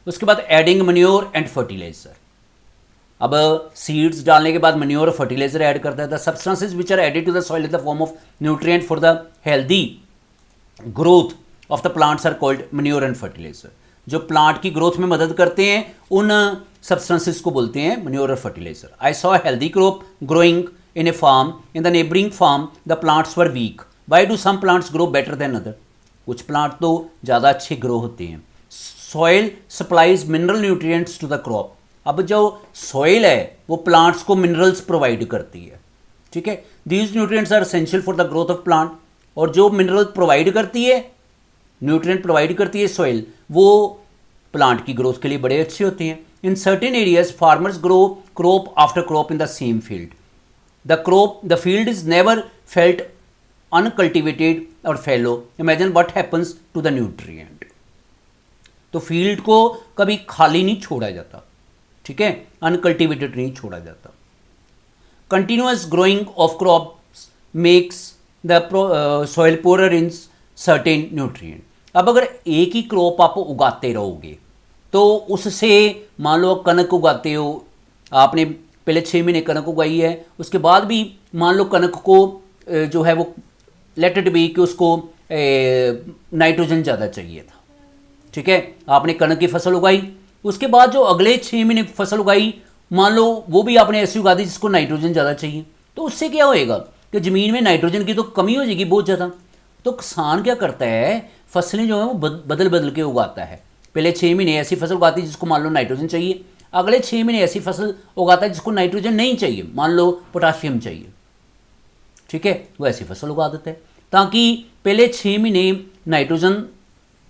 उसके बाद adding manure and fertiliser. अब सीड्स डालने के बाद मन्योर और फर्टिलाइजर ऐड करता है। The substances which are added to the soil in the form of nutrient for the healthy growth of the plants are called manure and fertiliser. जो plant की growth में मदद करते हैं उन सब्सटेंसेस को बोलते हैं मन्योर और fertiliser. I saw healthy crop growing in a farm, in the neighbouring farm the plants were weak, why do some plants grow better than other. कुछ प्लांट तो ज़्यादा अच्छे ग्रो होते हैं। Soil supplies mineral nutrients to the crop. अब जो soil है वो प्लांट्स को मिनरल्स प्रोवाइड करती है, ठीक है। These nutrients are essential for the growth of plant. और जो मिनरल प्रोवाइड करती है, न्यूट्रिएंट प्रोवाइड करती है सॉइल, वो प्लांट की ग्रोथ के लिए बड़े अच्छे होते हैं। In certain areas farmers grow crop after crop in the same field. The field is never felt uncultivated और fallow. Imagine what happens to the nutrient. तो फील्ड को कभी खाली नहीं छोड़ा जाता, ठीक है, अनकल्टिवेटेड नहीं छोड़ा जाता। Continuous growing of crops makes the soil poorer in certain nutrient. अब अगर एक ही क्रॉप आप उगाते रहोगे तो उससे, मान लो कनक उगाते हो, आपने पहले 6 महीने कनक उगाई है, उसके बाद भी मान लो कनक को जो है वो लेट इट बी कि उसको नाइट्रोजन ज़्यादा चाहिए था, ठीक है। आपने कनक की फसल उगाई, उसके बाद जो अगले 6 महीने फसल उगाई, मान लो वो भी आपने ऐसी उगा दी जिसको नाइट्रोजन ज़्यादा चाहिए, तो उससे क्या होएगा कि ज़मीन में नाइट्रोजन की तो कमी हो जाएगी बहुत ज़्यादा। तो किसान क्या करता है, फसलें जो है वो बदल बदल के उगाता है। पहले 6 महीने ऐसी फसल उगाती है जिसको मान लो नाइट्रोजन चाहिए, अगले 6 महीने ऐसी फसल उगाता है जिसको नाइट्रोजन नहीं चाहिए, मान लो पोटाशियम चाहिए, ठीक है, वो ऐसी फसल उगा देता है ताकि पहले 6 महीने नाइट्रोजन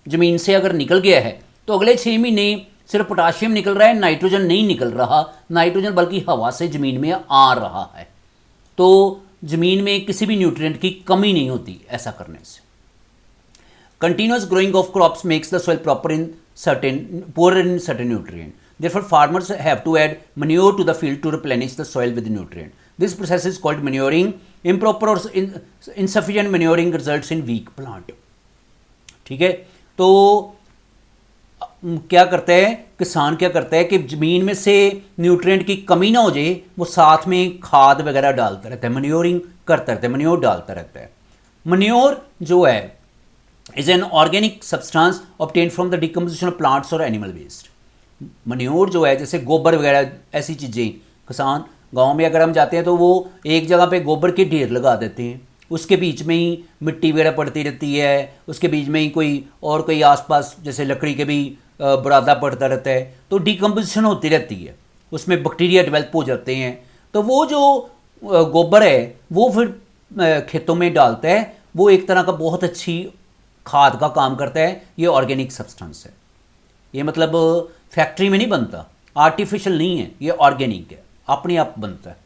ज़मीन से अगर निकल गया है तो अगले 6 महीने सिर्फ पोटाशियम निकल रहा है, नाइट्रोजन नहीं निकल रहा, नाइट्रोजन बल्कि हवा से ज़मीन में आ रहा है। तो ज़मीन में किसी भी न्यूट्रिएंट की कमी नहीं होती ऐसा करने से। Continuous growing of crops makes the soil proper in certain poor in certain nutrient. Therefore, farmers have to add manure to the field to replenish the soil with nutrient. This process is called manuring. Improper or insufficient manuring results in weak plant. ठीक है, तो क्या करता है किसान, क्या करता है कि ज़मीन में से न्यूट्रिएंट की कमी ना हो जाए, वो साथ में खाद वगैरह डालता रहता है, मन्योरिंग करता रहता है, मन्योर डालता रहता है। मन्योर जो है is an organic substance obtained from the decomposition of plants or animal waste. Manure जो है जैसे गोबर वगैरह ऐसी चीज़ें, किसान गांव में अगर हम जाते हैं तो वो एक जगह पे गोबर के ढेर लगा देते हैं, उसके बीच में ही मिट्टी वगैरह पड़ती रहती है, उसके बीच में ही कोई आसपास जैसे लकड़ी के भी बुरादा पड़ता रहता है, तो डिकम्पोजिशन होती रहती है, उसमें बैक्टीरिया डेवलप हो जाते हैं। तो वो जो गोबर है वो फिर खेतों में डालता है, वो एक तरह का बहुत अच्छी खाद का काम करता है। ये ऑर्गेनिक सब्सटेंस है, ये मतलब फैक्ट्री में नहीं बनता, आर्टिफिशियल नहीं है, ये ऑर्गेनिक है, अपने आप बनता है।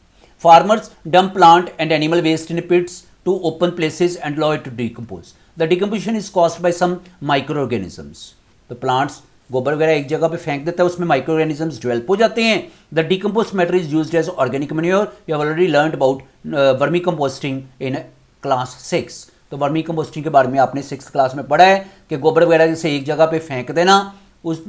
Farmers dump plant and animal waste in pits to open places and allow it to decompose. The decomposition is caused by some microorganisms. तो प्लांट्स गोबर वगैरह एक जगह पे फेंक देता है, उसमें माइक्रो ऑर्गेनिजम्स डेवलप हो जाते हैं। The decompose matter is used as organic manure. You have already learned about vermicomposting in class 6। तो वर्मी कंपोस्टिंग के बारे में आपने 6th क्लास में पढ़ा है कि गोबर वगैरह जैसे एक जगह पे फेंक देना, उस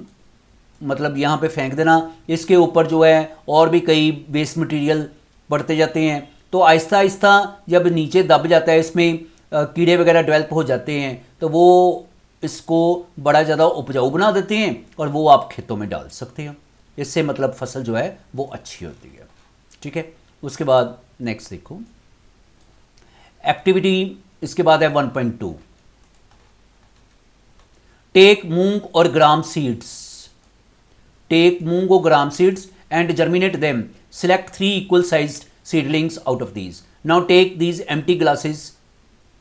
मतलब यहाँ पे फेंक देना, इसके ऊपर जो है और भी कई वेस्ट मटेरियल पड़ते जाते हैं, तो आहिस्ता आहिस्ता जब नीचे दब जाता है, इसमें कीड़े वगैरह डेवलप हो जाते हैं, तो वो इसको बड़ा ज़्यादा उपजाऊ बना देते हैं और वो आप खेतों में डाल सकते हो। इससे मतलब फसल जो है वो अच्छी होती है, ठीक है। उसके बाद नेक्स्ट देखो एक्टिविटी, इसके बाद है 1.2। टेक मूंग और ग्राम सीड्स, टेक मूंग और gram seeds and germinate them. Select 3 equal sized seedlings out of these. Now take these empty glasses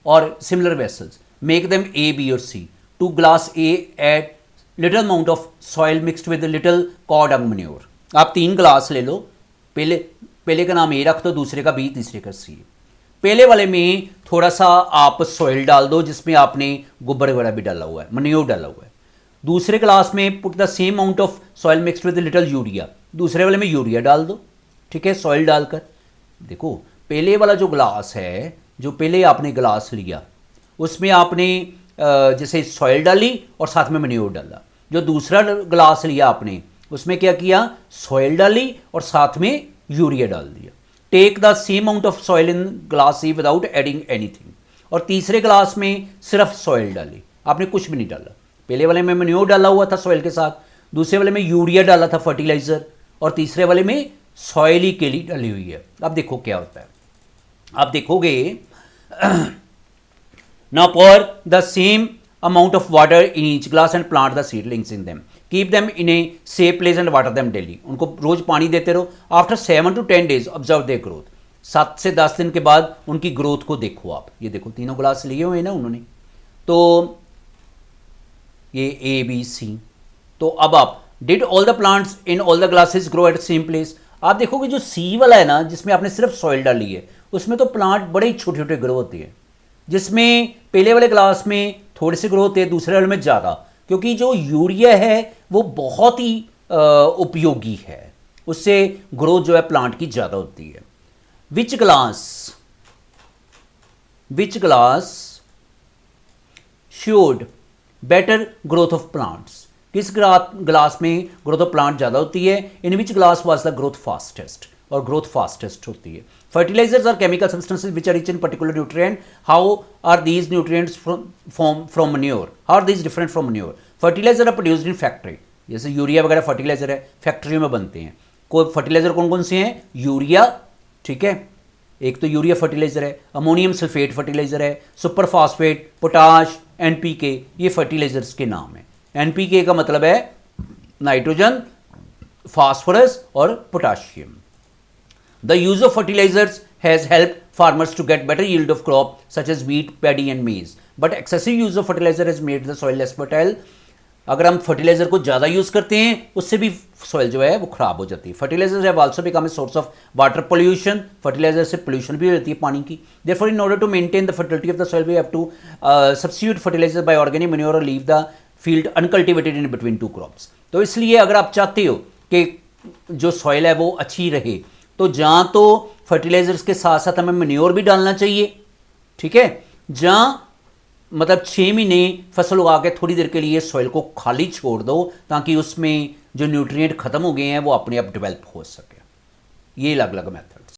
और similar vessels, make them A, B और C. To glass A add little amount of soil mixed with a little cow dung manure. आप 3 glass ले लो, पहले का नाम A रख दो, दूसरे का B, तीसरे का C। पहले वाले में थोड़ा सा आप सॉइल डाल दो जिसमें आपने गोबर वगैरह भी डाला हुआ है, मन्योर डाला हुआ है। दूसरे क्लास में put the same amount of soil mixed with little urea, दूसरे वाले में यूरिया डाल दो, ठीक है, सॉइल डालकर। देखो पहले वाला जो ग्लास है, जो पहले आपने ग्लास लिया, उसमें आपने जैसे सॉइल डाली और साथ में मन्योर डाला। जो दूसरा ग्लास लिया आपने उसमें क्या किया, सॉइल डाली और साथ में यूरिया डाल दिया। Take the same amount of soil in glass C without adding anything. और तीसरे ग्लास में सिर्फ सॉइल डाली, आपने कुछ भी नहीं डाला। पहले वाले में मैन्योर डाला हुआ था सॉइल के साथ, दूसरे वाले में यूरिया डाला था फर्टिलाइजर, और तीसरे वाले में सॉइल ही केली डाली हुई है। अब देखो क्या होता है, आप देखोगे now pour the same amount of water in each glass and plant the seedlings in them. Keep them in a safe place and water them daily. उनको रोज पानी देते रहो। After 7 to 10 days observe their growth. 7 से 10 दिन के बाद उनकी growth को देखो आप। ये देखो तीनों ग्लास लिए हुए ना उन्होंने, तो ये ए बी सी। तो अब आप did all the plants in all the glasses grow at same place. आप देखोगे जो सी वाला है ना, जिसमें आपने सिर्फ सॉइल डाली है, उसमें तो प्लांट बड़े छोटे छोटे ग्रो होते हैं, जिसमें पहले वाले ग्लास में थोड़े से ग्रो होते हैं, दूसरे वाले में ज़्यादा, क्योंकि जो यूरिया है वो बहुत ही उपयोगी है, उससे ग्रोथ जो है प्लांट की ज़्यादा होती है। Which glass showed better growth of plants. किस ग्लास में ग्रोथ ऑफ प्लांट ज़्यादा होती है? In which glass was the growth fastest, और ग्रोथ फास्टेस्ट होती है। Fertilisers are chemical substances which are rich in particular nutrient. How are these nutrients from manure? How are these different from manure? Fertiliser are produced in factory, जैसे urea वगैरह fertiliser है, factory में बनते हैं। कोई fertiliser कौन कौन से हैं? यूरिया, ठीक है, एक तो यूरिया फर्टिलाइजर है, अमोनियम सल्फेट फर्टिलाइजर है, सुपर फास्फेट, पोटाश, एनपीके, ये फर्टिलाइजर्स के नाम है। एनपीके का मतलब है नाइट्रोजन, फास्फोरस और potassium. The use of fertilizers has helped farmers to get better yield of crop such as wheat, paddy and maize. But excessive use of fertilizer has made the soil less fertile. अगर हम fertiliser को ज़्यादा use करते हैं उससे भी soil जो है वो खराब हो जाती है। Fertilisers have also become a source of water pollution. Fertiliser से पोल्यूशन भी हो जाती है पानी की। Therefore in order to maintain the fertility of the soil we have to substitute fertiliser by organic manure और leave the field uncultivated in between two crops. तो इसलिए अगर आप चाहते हो कि जो सॉइल है वो अच्छी रहे, तो जहाँ तो फर्टिलाइजर्स के साथ साथ हमें मैन्योर भी डालना चाहिए, ठीक है। जहाँ मतलब 6 महीने फसल उगा के थोड़ी देर के लिए सॉइल को खाली छोड़ दो, ताकि उसमें जो न्यूट्रिएंट खत्म हो गए हैं वो अपने आप डेवलप हो सके। ये अलग अलग मेथड।